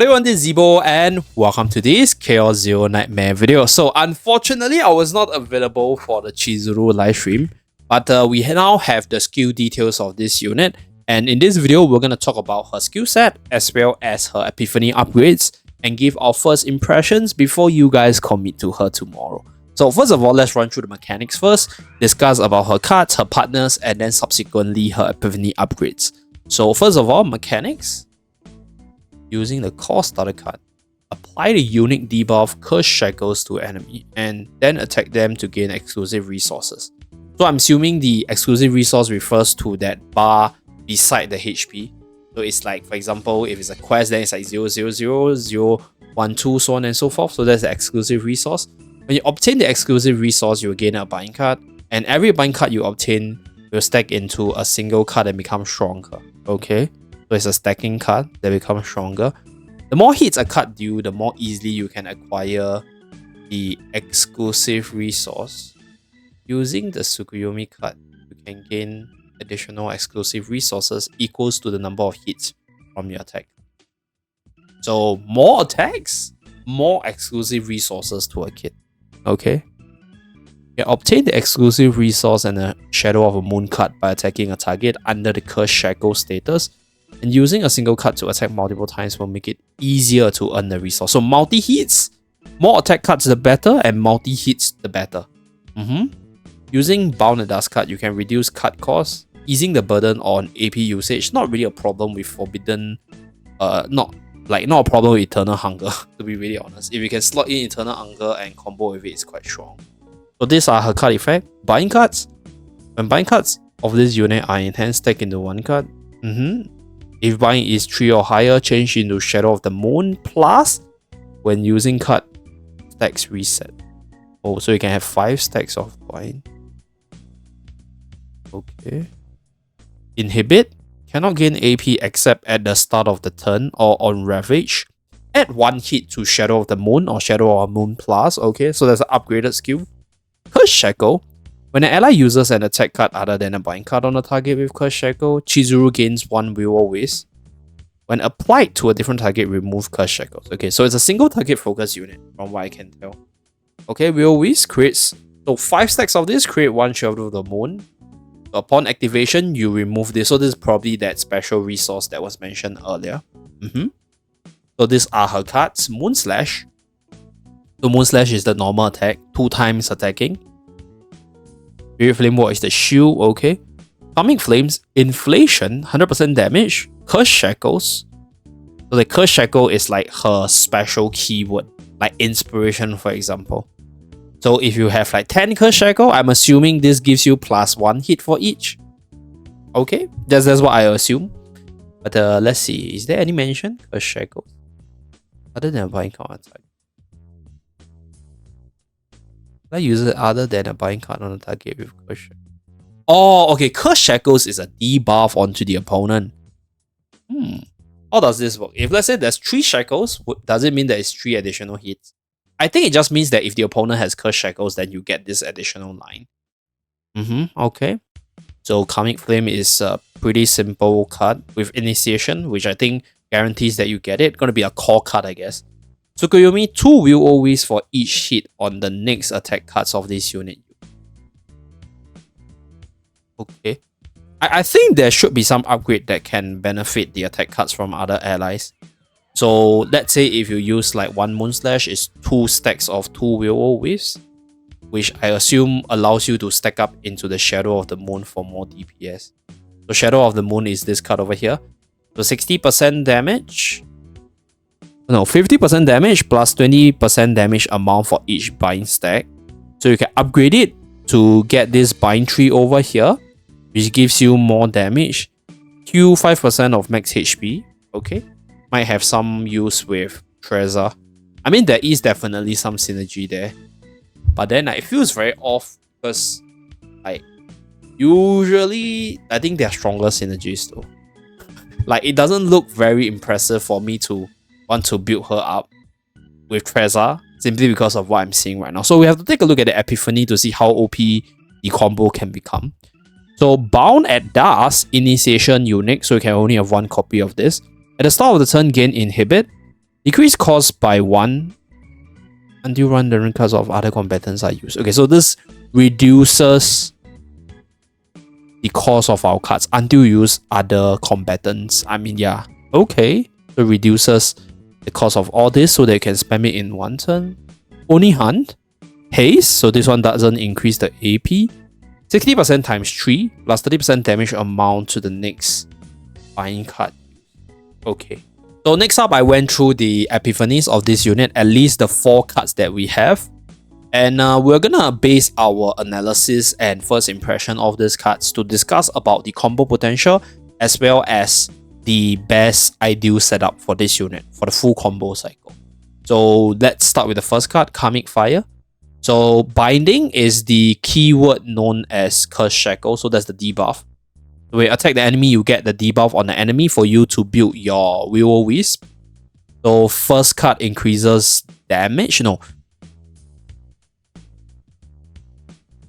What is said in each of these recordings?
Hello everyone, this is Zeeebo and welcome to this Chaos Zero Nightmare video. So unfortunately, I was not available for the Chizuru livestream, but we now have the skill details of this unit. And in this video, we're going to talk about her skill set as well as her Epiphany upgrades and give our first impressions before you guys commit to her tomorrow. So first of all, let's run through the mechanics first, discuss about her cards, her partners, and then subsequently her Epiphany upgrades. So first of all, mechanics. Using the core starter card, apply the unique debuff Curse Shackles to enemy and then attack them to gain exclusive resources. So I'm assuming the exclusive resource refers to that bar beside the HP. So it's like, for example, if it's a quest, then it's like 000, 012, so on and so forth. So that's the exclusive resource. When you obtain the exclusive resource, you will gain a bind card, and every bind card you obtain will stack into a single card and become stronger. Okay? So it's a stacking card that becomes stronger. The more hits a card do, the more easily you can acquire the exclusive resource. Using the Tsukuyomi card, you can gain additional exclusive resources equals to the number of hits from your attack. So more attacks, more exclusive resources to a kid. Okay? You obtain the exclusive resource and a Shadow of a Moon card by attacking a target under the Curse Shackle status. And using a single card to attack multiple times will make it easier to earn the resource. So multi-hits, more attack cards the better, and multi-hits the better. Using Bound the Dust card, you can reduce card cost, easing the burden on AP usage. Not really a problem with Forbidden, not a problem with Eternal Hunger, to be really honest. If you can slot in Eternal Hunger and combo with it, it's quite strong. So these are her card effect. Bind cards. When bind cards of this unit are in hand, stack into one card. If bind is 3 or higher, change into Shadow of the Moon plus when using card stacks reset. Oh, so you can have 5 stacks of bind. Okay. Inhibit. Cannot gain AP except at the start of the turn or on Ravage. Add 1 hit to Shadow of the Moon or Shadow of the Moon plus. Okay, so that's an upgraded skill. Curse Shackle. When an ally uses an attack card other than a bind card on a target with Curse Shackle, Chizuru gains 1 Will o' Wisp. When applied to a different target, remove Curse Shackles. Okay, so it's a single target focus unit, from what I can tell. Okay, Will o' Wisp creates... So 5 stacks of this create 1 Shadow of the Moon. So upon activation, you remove this. So this is probably that special resource that was mentioned earlier. So these are her cards. Moon Slash. So Moon Slash is the normal attack, 2 times attacking. Spirit Flame War is the shield, okay. Calming Flames, Inflation, 100% damage. Curse Shackles. So the Curse Shackle is like her special keyword, like Inspiration, for example. So if you have like 10 Curse Shackle, I'm assuming this gives you +1 hit for each. Okay, that's what I assume. But let's see, is there any mention? Curse Shackles. Other than buying card attack. I use it other than a bind card on a target with Curse Shackles. Oh, okay. Curse Shackles is a debuff onto the opponent. How does this work? If let's say there's 3 Shackles, does it mean there is 3 additional hits? I think it just means that if the opponent has Curse Shackles, then you get this additional line. Okay. So Karmic Flame is a pretty simple card with Initiation, which I think guarantees that you get it. Gonna be a core card, I guess. Tsukuyomi, 2 Will o' Wisp for each hit on the next attack cards of this unit. Okay. I think there should be some upgrade that can benefit the attack cards from other allies. So let's say if you use like 1 Moon Slash, is 2 stacks of 2 Will o' Wisps, which I assume allows you to stack up into the Shadow of the Moon for more DPS. So Shadow of the Moon is this card over here. So 60% damage. No, 50% damage plus 20% damage amount for each bind stack. So you can upgrade it to get this bind tree over here, which gives you more damage. Heal 5% of max HP. Okay. Might have some use with Trezor. I mean, there is definitely some synergy there. But then it feels very off because like usually I think there are stronger synergies though. Like it doesn't look very impressive for me to want to build her up with Trezor simply because of what I'm seeing right now. So we have to take a look at the Epiphany to see how OP the combo can become. So Bound at Dust, Initiation unique, so you can only have 1 copy of this. At the start of the turn, gain Inhibit. Decrease cost by 1 until random cards of other combatants are used. Okay, so this reduces the cost of our cards until you use other combatants. I mean, yeah, okay. So reduces the cost of all this so that you can spam it in one turn. Only Hunt. Haste, so this one doesn't increase the AP. 60% times 3 plus 30% damage amount to the next buying card. Okay. So next up, I went through the Epiphanies of this unit, at least the 4 cards that we have. And we're gonna base our analysis and first impression of these cards to discuss about the combo potential as well as the best ideal setup for this unit for the full combo cycle. So let's start with the first card, Karmic Fire. So Binding is the keyword known as Curse Shackle, so that's the debuff. When you attack the enemy, you get the debuff on the enemy for you to build your Will-O-Wisp. So first card increases damage, no,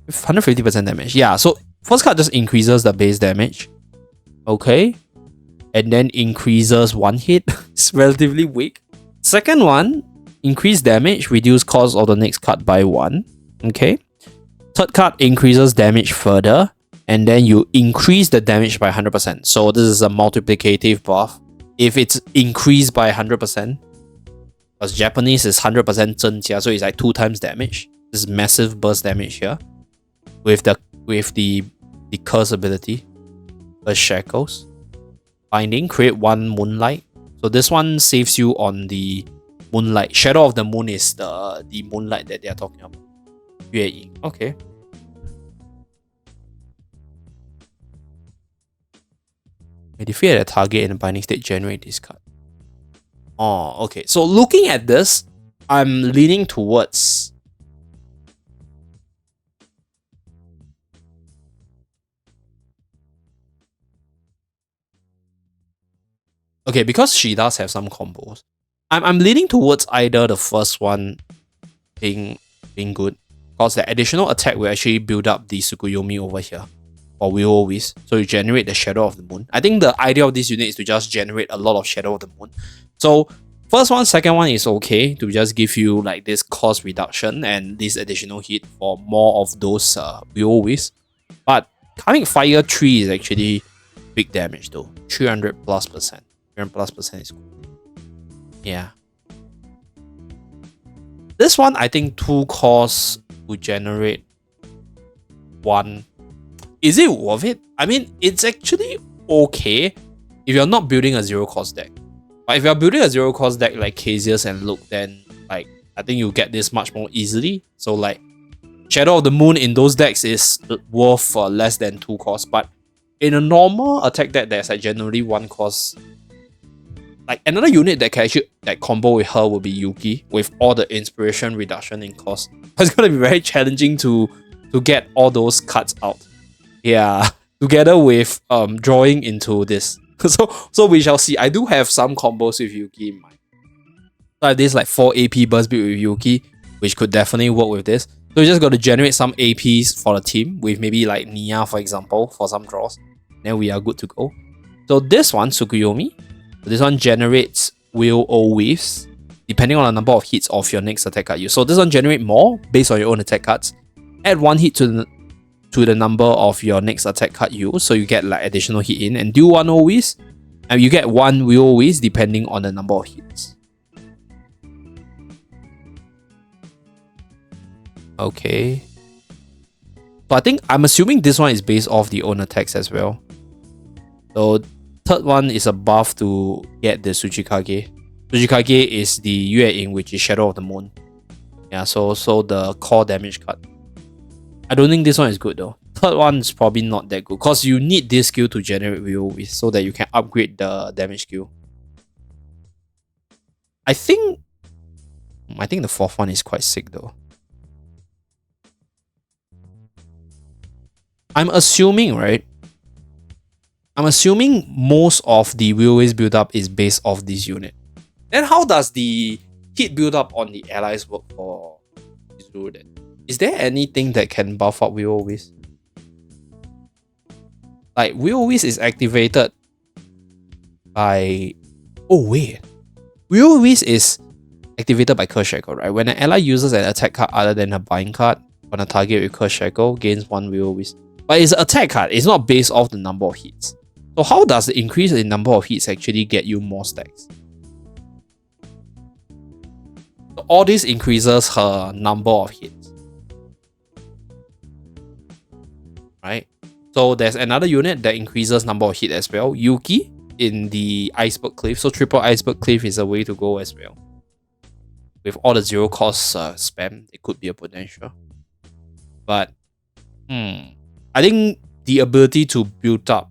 150% damage. Yeah, so first card just increases the base damage. Okay. And then increases 1 hit. It's relatively weak. Second one, increase damage, reduce cost of the next card by 1. Okay. Third card increases damage further. And then you increase the damage by 100%. So this is a multiplicative buff. If it's increased by 100%, because Japanese is 100% 增加, so it's like 2 times damage. This is massive burst damage here. With the curse ability. The shackles. Binding, create 1 moonlight. So this one saves you on the moonlight. Shadow of the Moon is the moonlight that they are talking about. Yue Ying. Okay. May defeat a target in a binding state, generate this card. Oh, okay. So looking at this, I'm leaning towards okay, because she does have some combos. I'm leaning towards either the first one being good, because the additional attack will actually build up the Tsukuyomi over here, or Will-O-Wisp, so you generate the Shadow of the Moon. I think the idea of this unit is to just generate a lot of Shadow of the Moon. So first one, second one is okay to just give you like this cost reduction and this additional hit for more of those Will-O-Wisp. But Karmic Fire 3 is actually big damage though, 300+%. 300+% is cool. Yeah. This one, I think 2 costs would generate 1. Is it worth it? I mean, it's actually okay if you're not building a 0 cost deck. But if you're building a 0 cost deck like Cassius and Luke, then like I think you get this much more easily. So like Shadow of the Moon in those decks is worth less than 2 costs. But in a normal attack deck, there's like generally 1 cost. Like another unit that can actually like combo with her will be Yuki with all the inspiration reduction in cost. It's gonna be very challenging to get all those cards out. Yeah, together with drawing into this. So we shall see. I do have some combos with Yuki in mind. So I have this like 4 AP burst build with Yuki, which could definitely work with this. So you just got to generate some APs for the team with maybe like Nia, for example, for some draws. Then we are good to go. So this one, Tsukuyomi. So this one generates Will-O-Wisps depending on the number of hits of your next attack card use. So this one generate more based on your own attack cards. Add 1 hit to the number of your next attack card use, so you get like additional hit in, and do 1 O-Wisp, and you get 1 Will-O-Wisp depending on the number of hits. Okay. So I think I'm assuming this one is based off the own attacks as well. So third one is a buff to get the Tsuchikage. Tsuchikage is the Yue Ying, which is Shadow of the Moon. Yeah, so the core damage card. I don't think this one is good though. Third one is probably not that good because you need this skill to generate Will-O-Wisp so that you can upgrade the damage skill. I think the fourth one is quite sick though. I'm assuming, right? I'm assuming most of the Will-O-Wisp build up is based off this unit. Then how does the hit build up on the allies work for Chizuru then? Is there anything that can buff up Will-O-Wisp? Like Will-O-Wisp is activated by... Oh wait. Will-O-Wisp is activated by Curse Shackle, right? When an ally uses an attack card other than a bind card on a target with Curse Shackle, gains 1 Will-O-Wisp. But it's an attack card, it's not based off the number of hits. So how does the increase in number of hits actually get you more stacks? So all this increases her number of hits, right? So there's another unit that increases number of hits as well. Yuki in the Iceberg Cliff. So triple Iceberg Cliff is a way to go as well. With all the zero cost spam, it could be a potential. But I think the ability to build up,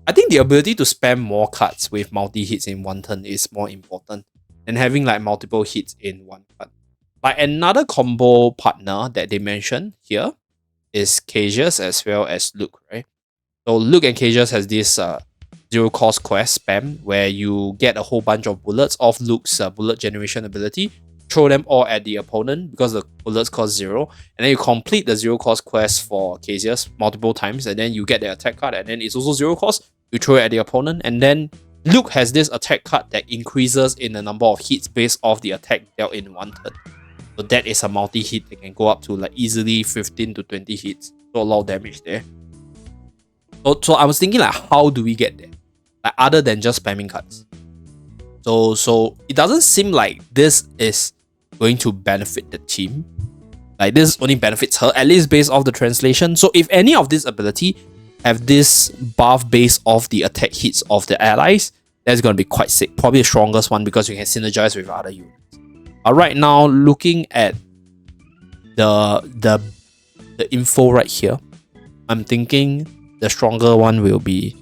I think the ability to spam more cards with multi hits in one turn is more important than having like multiple hits in one card. Like another combo partner that they mentioned here is Cages as well as Luke, right? So Luke and Cages has this zero cost quest spam where you get a whole bunch of bullets off Luke's bullet generation ability, throw them all at the opponent because the bullets cost 0, and then you complete the zero cost quest for Cages multiple times, and then you get the attack card, and then it's also zero cost, you throw it at the opponent, and then Luke has this attack card that increases in the number of hits based off the attack dealt in one turn. So that is a multi-hit that can go up to like easily 15 to 20 hits. So a lot of damage there. So I was thinking like, how do we get there? Like other than just spamming cards. So it doesn't seem like this is going to benefit the team. Like this only benefits her, at least based off the translation. So if any of this ability have this buff based off the attack hits of the allies, that's going to be quite sick. Probably the strongest one because you can synergize with other units. Right now, looking at the info right here, I'm thinking the stronger one will be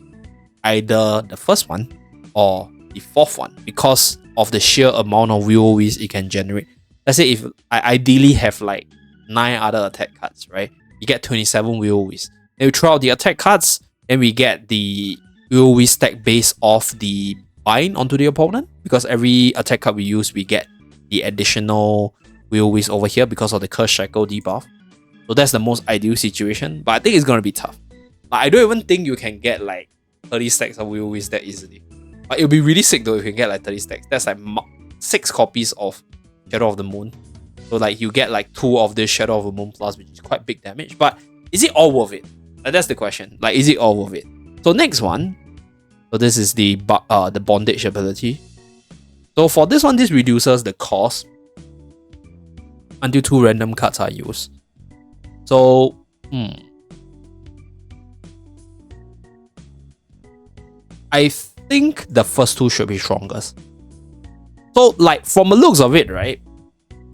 either the first one or the fourth one because of the sheer amount of Will-O-Wisp it can generate. Let's say if I ideally have like 9 other attack cards, right? You get 27 Will-O-Wisp. Then we throw out the attack cards, then we get the Will-O-Wisp stack based off the bind onto the opponent because every attack card we use, we get the additional Will-O-Wisp over here because of the Curse Shackle debuff. So that's the most ideal situation, but I think it's going to be tough. Like, I don't even think you can get like 30 stacks of Will-O-Wisp that easily. But it'll be really sick though if you can get like 30 stacks. That's like 6 copies of Shadow of the Moon. So like you get like 2 of this Shadow of the Moon plus, which is quite big damage. But is it all worth it? Like, that's the question. Like, is it all worth it? So next one. So this is the bondage ability. So for this one, this reduces the cost until 2 random cards are used. So I think the first 2 should be strongest. So like from the looks of it, right?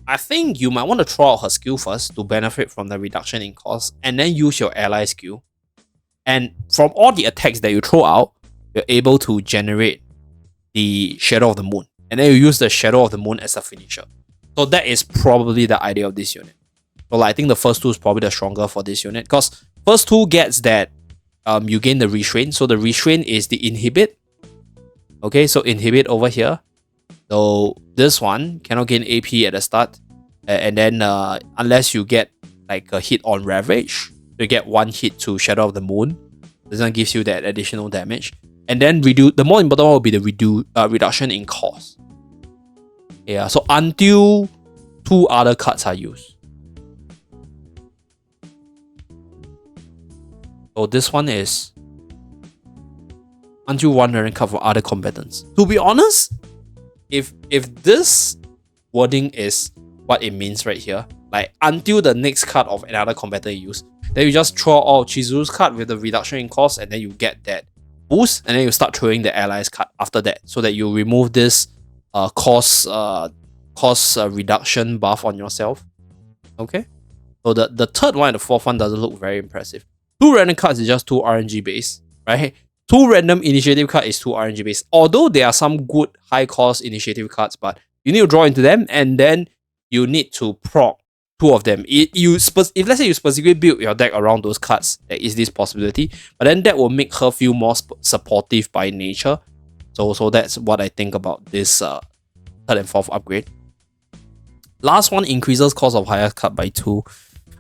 I think you might want to throw out her skill first to benefit from the reduction in cost, and then use your ally skill. And from all the attacks that you throw out, you're able to generate the Shadow of the Moon. And then you use the Shadow of the Moon as a finisher. So that is probably the idea of this unit. So like, I think the first 2 is probably the stronger for this unit. Because first 2 gets that you gain the restraint. So the restraint is the inhibit. Okay, so inhibit over here. So this one cannot gain AP at the start. And then unless you get like a hit on Ravage, you get 1 hit to Shadow of the Moon. This one gives you that additional damage. And then the more important one will be the reduction in cost. Yeah, so until 2 other cards are used. So this one is until 1 random card for other combatants. To be honest, if this wording is what it means right here, like until the next card of another combatant you use, then you just throw out Chizuru's card with the reduction in cost, and then you get that boost, and then you start throwing the allies card after that, so that you remove this cost reduction buff on yourself. Okay, so the third one and the fourth one doesn't look very impressive. 2 random cards is just 2 RNG base, right? 2 random initiative card is 2 RNG base. Although there are some good high cost initiative cards, but you need to draw into them, and then you need to proc 2 of them. If let's say you specifically build your deck around those cards, there is this possibility, but then that will make her feel more supportive by nature. So that's what I think about this 3rd and 4th upgrade. Last one increases cost of higher card by 2.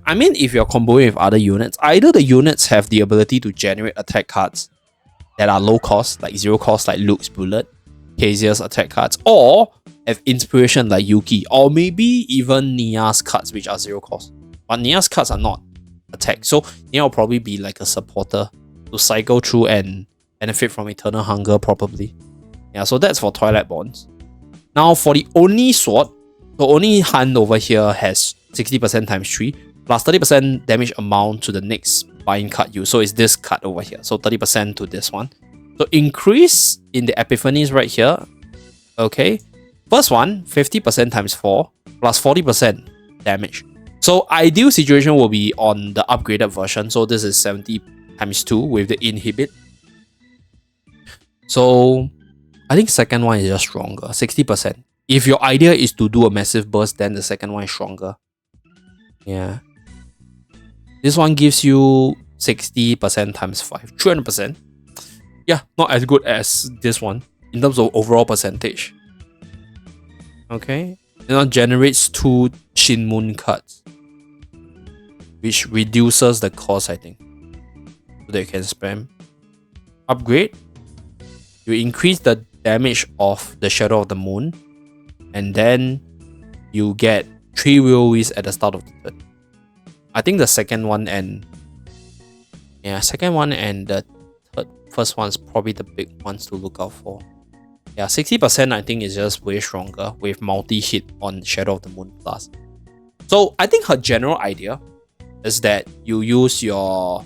I mean, if you're comboing with other units, either the units have the ability to generate attack cards that are low cost, like 0 cost, like Luke's Bullet, Kazia's attack cards, or have inspiration like Yuki, or maybe even Nia's cards, which are 0 cost. But Nia's cards are not attack, so Nia will probably be like a supporter to cycle through and benefit from Eternal Hunger, probably. Yeah, so that's for Twilight Bonds. Now for the Oni sword, the Oni hand over here has 60% times 3 plus 30% damage amount to the next buying card used. So it's this card over here. So 30% to this one. So increase in the Epiphanies right here. Okay. First one, 50% times 4 plus 40% damage. So ideal situation will be on the upgraded version. So this is 70 times 2 with the inhibit. So I think second one is just stronger, 60%. If your idea is to do a massive burst, then the second one is stronger. Yeah. This one gives you 60% times 5, 300%. Yeah, not as good as this one in terms of overall percentage. Okay. It now generates 2 Shin Moon cards, which reduces the cost, I think, so that you can spam. Upgrade. You increase the damage of the Shadow of the Moon, and then you get 3 Will-O-Wisps at the start of the turn. I think the second one and the first one is probably the big ones to look out for. Yeah, 60% I think is just way stronger with multi-hit on Shadow of the Moon Plus. So I think her general idea is that you use your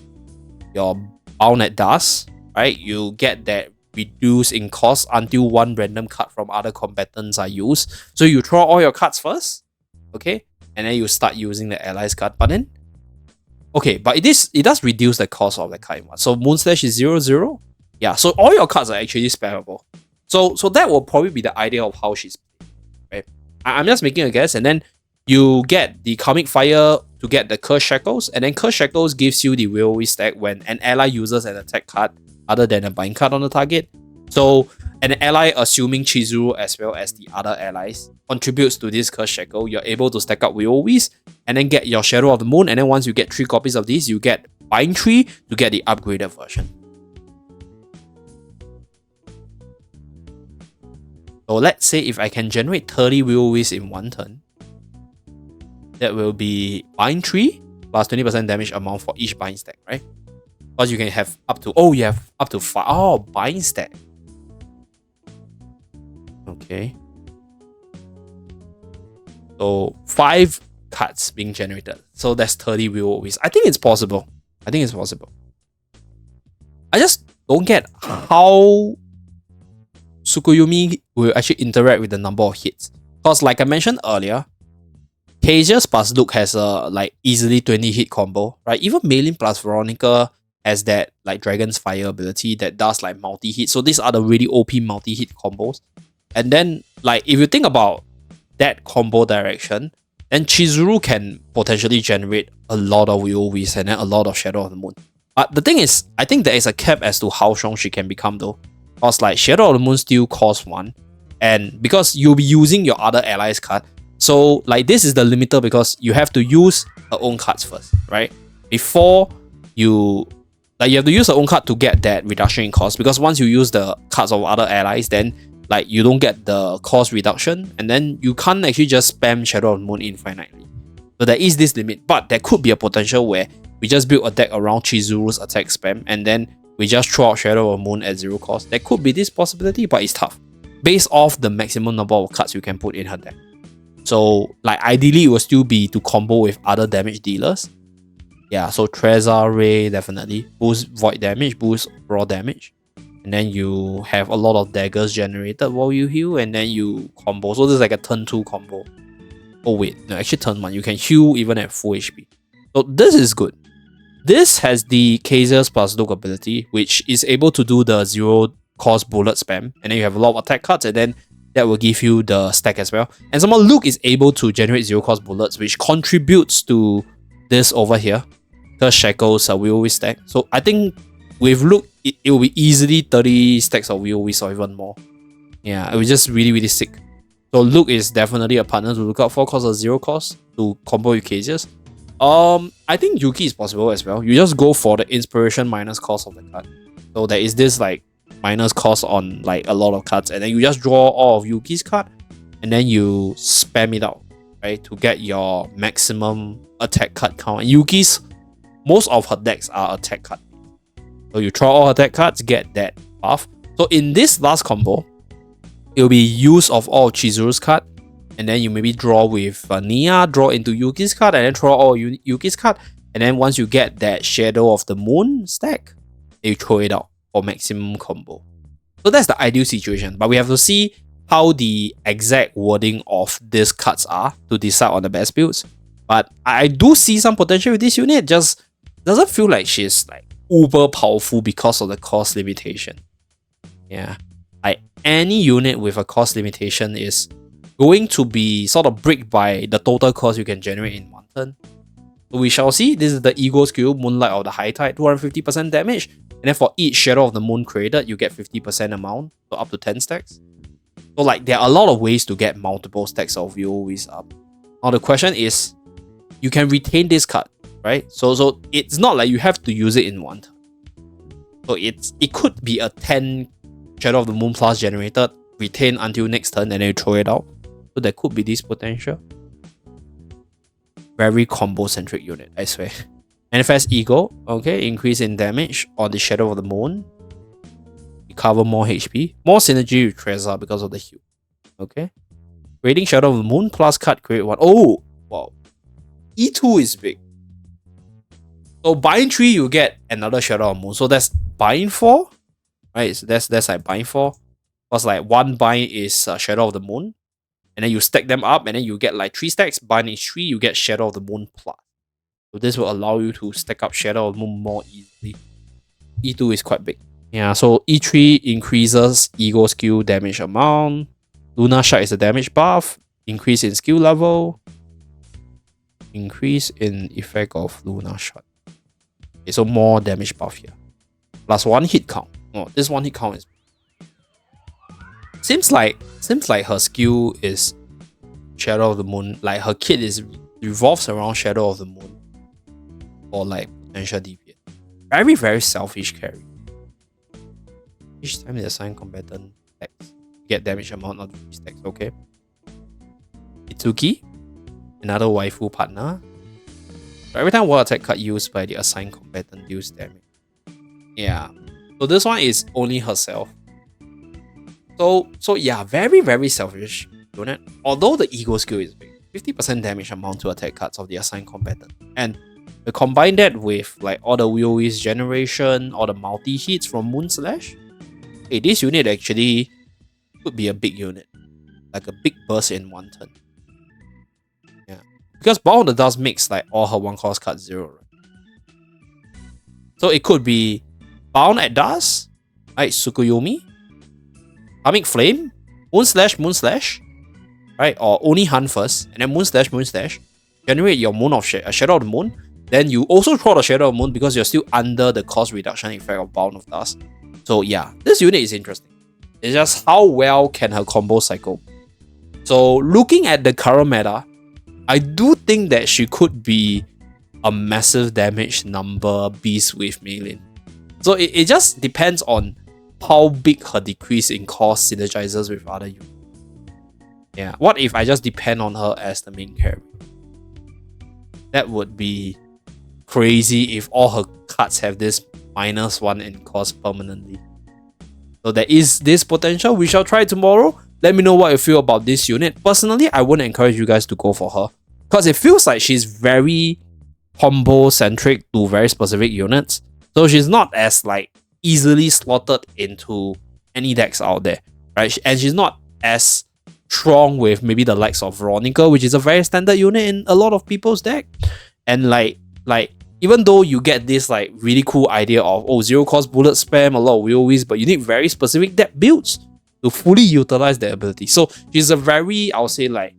Bound at Dust, right? You get that reduce in cost until one random card from other combatants are used. So you throw all your cards first, okay? And then you start using the allies card. But then, okay, but it does reduce the cost of the card. So Moonslash is 0/0. Yeah, so all your cards are actually spammable. So that will probably be the idea of how she's playing, right? I'm just making a guess, and then you get the Karmic Fire to get the Curse Shackles, and then Curse Shackles gives you the Will-O-Wisp stack when an ally uses an attack card other than a bind card on the target. So an ally, assuming Chizuru as well as the other allies, contributes to this Curse Shackle, you're able to stack up Will-O-Wisp and then get your Shadow of the Moon, and then once you get 3 copies of these, you get Bind 3 to get the upgraded version. So let's say if I can generate 30 Will-O-Wisps in one turn, that will be Bind 3 plus 20% damage amount for each bind stack, right? Because you can have up to, you have up to 5. Oh, bind stack. Okay. So 5 cards being generated. So that's 30 Will-O-Wisps. I think it's possible. I just don't get how Tsukuyomi will actually interact with the number of hits. Because like I mentioned earlier, Kazia's plus Luke has a easily 20 hit combo, right? Even Maylin plus Veronica has that Dragon's Fire ability that does multi-hit. So these are the really OP multi-hit combos. And then if you think about that combo direction, then Chizuru can potentially generate a lot of Will-O-Wisps and then a lot of Shadow of the Moon. But the thing is, I think there is a cap as to how strong she can become though. Because Shadow of the Moon still costs 1. And because you'll be using your other allies card, so this is the limiter because you have to use her own cards first, right? Before you have to use her own card to get that reduction in cost, because once you use the cards of other allies, then you don't get the cost reduction, and then you can't actually just spam Shadow of the Moon infinitely. So there is this limit, but there could be a potential where we just build a deck around Chizuru's attack spam, and then we just throw out Shadow of the Moon at 0 cost. There could be this possibility, but it's tough, based off the maximum number of cards you can put in her deck. So ideally it will still be to combo with other damage dealers. Yeah, so Trezor Ray definitely boost void damage, boost raw damage. And then you have a lot of daggers generated while you heal, and then you combo. So this is a turn 2 combo. Oh wait, no, actually turn 1. You can heal even at full HP. So this is good. This has the Kazia's plus Luke ability, which is able to do the 0 cost bullet spam. And then you have a lot of attack cards, and then that will give you the stack as well. And somehow Luke is able to generate 0 cost bullets, which contributes to this over here. The Shackles Will-O-Wisp stack. So I think with Luke, it will be easily 30 stacks of Will-O-Wisp or even more. Yeah, it was just really, really sick. So Luke is definitely a partner to look out for because of 0 cost to combo with Kazia's. I think Yuki is possible as well. You just go for the inspiration minus cost of the card. So there is this minus cost on like a lot of cards, and then you just draw all of Yuki's card, and then you spam it out, right, to get your maximum attack card count. And Yuki's, most of her decks are attack card. So you draw all her deck cards, get that buff. So in this last combo, it will be use of all Chizuru's card, and then you maybe draw with Nia, draw into Yuki's card, and then draw all Yuki's card. And then once you get that Shadow of the Moon stack, you throw it out for maximum combo. So that's the ideal situation. But we have to see how the exact wording of these cards are to decide on the best builds. But I do see some potential with this unit. Just doesn't feel like she's like uber powerful because of the cost limitation. Yeah, like any unit with a cost limitation is going to be sort of bricked by the total cost you can generate in one turn. So we shall see. This is the Ego skill, Moonlight of the High Tide, 250% damage. And then for each Shadow of the Moon created, you get 50% amount, so up to 10 stacks. So like there are a lot of ways to get multiple stacks of VOEs up. Now the question is, you can retain this card, right? So it's not like you have to use it in one turn. So it could be a 10 Shadow of the Moon plus generated, retain until next turn, and then you throw it out. So there could be this potential. Very combo-centric unit, I swear. Manifest Ego, okay, increase in damage on the Shadow of the Moon. Recover more HP. More synergy with Trezor because of the heal. Okay. Creating Shadow of the Moon plus card create one. Oh, wow. E2 is big. So bind 3, you get another Shadow of the Moon. So that's bind 4. Right, so that's like bind 4. Because like one bind is Shadow of the Moon. And then you stack them up, and then you get like 3 stacks. Bind is 3, you get Shadow of the Moon plus. So this will allow you to stack up Shadow of the Moon more easily. E2 is quite big. Yeah, so E3 increases Ego skill damage amount. Lunar Shard is a damage buff. Increase in skill level. Increase in effect of Lunar Shard. Okay, so more damage buff here. Plus 1 hit count. Oh, this 1 hit count is... Seems like her skill is Shadow of the Moon. Like her kit revolves around Shadow of the Moon. Or like potential DPS. Very, very selfish carry. Each time they assign combatant stacks, you get damage amount of 3 stacks, okay? Itsuki, another waifu partner. So every time war attack card used by the assigned combatant deals damage. Yeah. So this one is only herself. So yeah, very, very selfish unit. Although the Ego skill is big, 50% damage amount to attack cards of the assigned combatant. And we combine that with like all the WoE's generation, all the multi-hits from Moon Slash. Hey, this unit actually could be a big unit. Like a big burst in one turn. Yeah. Because Bound of the Dust makes like all her 1-cost cards 0, right? So it could be Bound at Dust, right? Tsukuyomi, Atomic Flame, Moon Slash, right? Or only Hunt first, and then Moon Slash, generate your Moon of Shadow of the Moon. Then you also throw the Shadow of the Moon because you're still under the cost reduction effect of Bound of Dust. So yeah, this unit is interesting. It's just how well can her combo cycle. So looking at the current meta, I do think that she could be a massive damage number beast with Meilin. So it just depends on how big her decrease in cost synergizes with other units. Yeah, what if I just depend on her as the main carry? That would be crazy if all her cards have this -1 in cost permanently. So there is this potential. We shall try it tomorrow. Let me know what you feel about this unit. Personally, I wouldn't encourage you guys to go for her because it feels like she's very combo centric to very specific units. So she's not as like easily slotted into any decks out there, right? And she's not as strong with maybe the likes of Veronica, which is a very standard unit in a lot of people's deck. And like even though you get this like really cool idea of 0-cost bullet spam, a lot of WoEs, but you need very specific deck builds to fully utilize the ability. So she's a very, I'll say like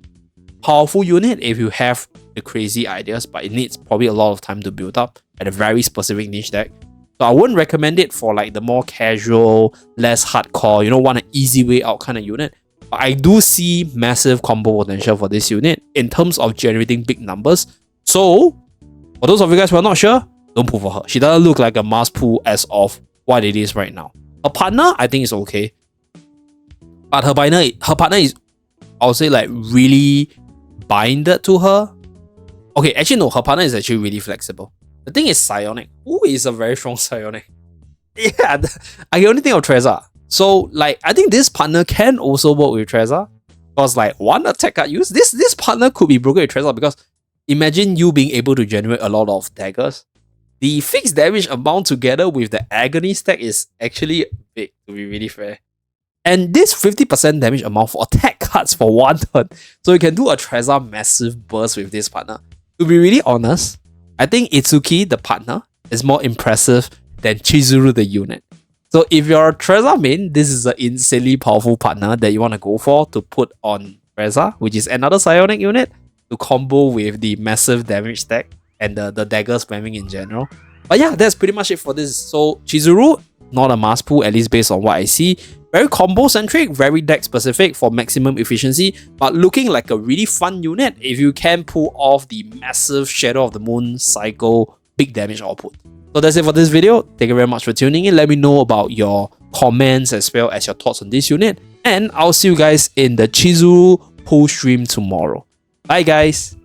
powerful unit if you have the crazy ideas, but it needs probably a lot of time to build up at a very specific niche deck. So I wouldn't recommend it for like the more casual, less hardcore, want an easy way out kind of unit. But I do see massive combo potential for this unit in terms of generating big numbers. So for those of you guys who are not sure, don't pull for her. She doesn't look like a must pull as of what it is right now. Her partner, I think, is okay. But her partner is, I would say, like, really binded to her. Okay, actually, no, her partner is actually really flexible. The thing is psionic. Who is a very strong psionic? Yeah, I can only think of Trezor. So, like, I think this partner can also work with Trezor. Because, like, one attack card use, this partner could be broken with Trezor because imagine you being able to generate a lot of daggers. The fixed damage amount together with the agony stack is actually big, to be really fair. And this 50% damage amount for attack cards for one turn. So you can do a Trezor massive burst with this partner. To be really honest, I think Itsuki, the partner, is more impressive than Chizuru, the unit. So if you're a Trezor main, this is an insanely powerful partner that you want to go for to put on Trezor, which is another psionic unit, to combo with the massive damage stack and the dagger spamming in general. But yeah, that's pretty much it for this. So Chizuru, not a mass pool, at least based on what I see. Very combo centric, very deck specific for maximum efficiency, but looking like a really fun unit if you can pull off the massive Shadow of the Moon cycle big damage output. So that's it for this video. Thank you very much for tuning in. Let me know about your comments as well as your thoughts on this unit. And I'll see you guys in the Chizuru pool stream tomorrow. Bye guys!